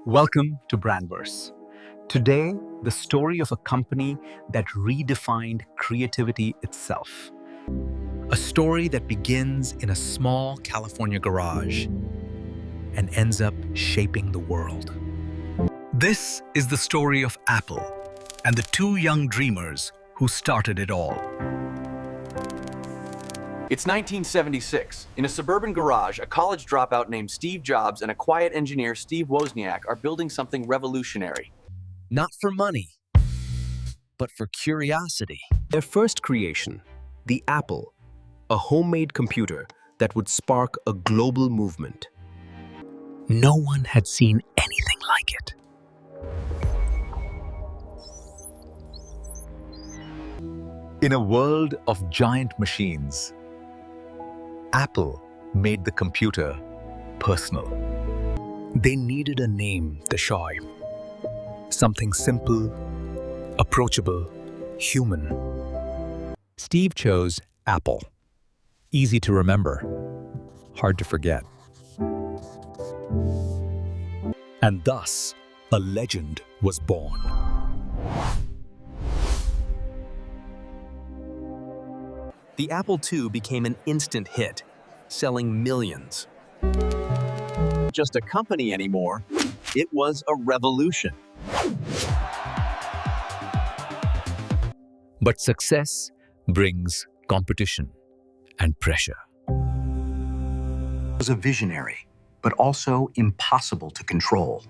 Welcome to Brandverse. Today, the story of a company that redefined creativity itself. A story that begins in a small California garage and ends up shaping the world. This is the story of Apple and the two young dreamers who started it all. It's 1976. In a suburban garage, a college dropout named Steve Jobs and a quiet engineer, Steve Wozniak, are building something revolutionary. Not for money, but for curiosity. Their first creation, the Apple, a homemade computer that would spark a global movement. No one had seen anything like it. In a world of giant machines, Apple made the computer personal. They needed a name to show something simple, approachable, human. Steve chose Apple. Easy to remember, hard to forget. And thus, a legend was born. The Apple II became an instant hit, selling millions. Just a company anymore, it was a revolution. But success brings competition and pressure. Was a visionary, but also impossible to control.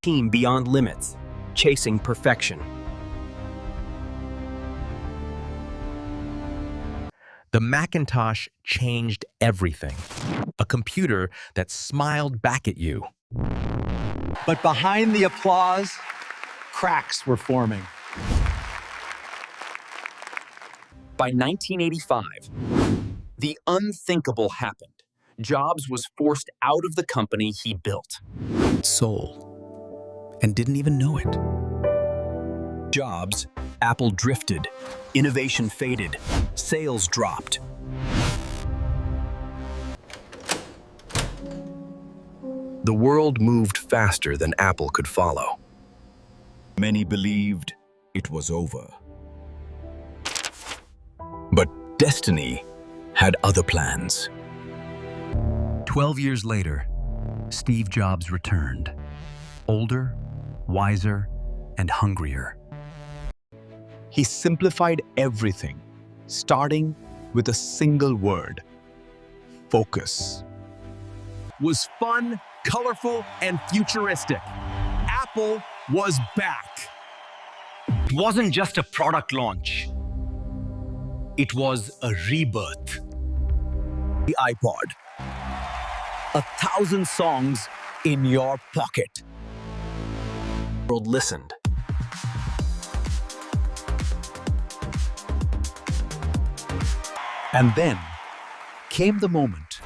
Team beyond limits, chasing perfection. The Macintosh changed everything. A computer that smiled back at you. But behind the applause, cracks were forming. By 1985, the unthinkable happened. Jobs was forced out of the company he built. Soul, and didn't even know it. Jobs, Apple drifted, innovation faded, sales dropped. The world moved faster than Apple could follow. Many believed it was over. But destiny had other plans. 12 years later, Steve Jobs returned. Older, wiser, and hungrier. He simplified everything, starting with a single word: focus. Was fun, colorful, and futuristic. Apple was back. It wasn't just a product launch. It was a rebirth. The iPod. 1,000 songs in your pocket. The world listened. And then came the moment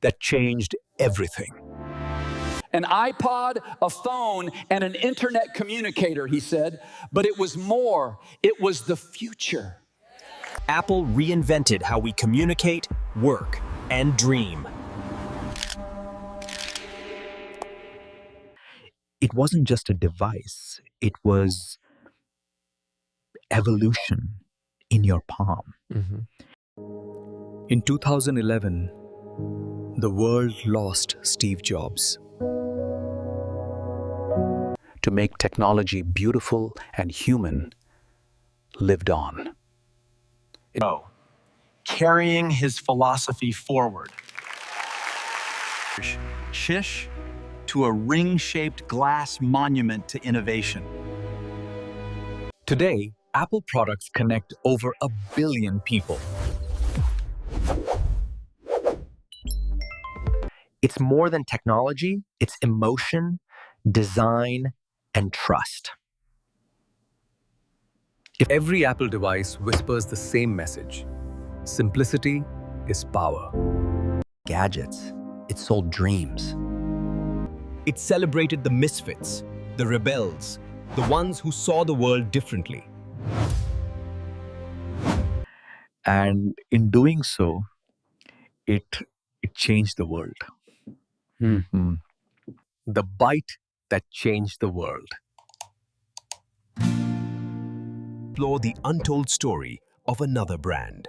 that changed everything. An iPod, a phone, and an internet communicator, he said, but it was more. It was the future. Apple reinvented how we communicate, work, and dream. It wasn't just a device, it was evolution in your palm. In 2011, the world lost Steve Jobs. To make technology beautiful and human, lived on. Carrying his philosophy forward. Shish to a ring-shaped glass monument to innovation. Today, Apple products connect over 1 billion people. It's more than technology, it's emotion, design, and trust. If every Apple device whispers the same message, simplicity is power. Gadgets, it sold dreams. It celebrated the misfits, the rebels, the ones who saw the world differently. And in doing so, it It changed the world. The bite that changed the world. Explore the untold story of another brand.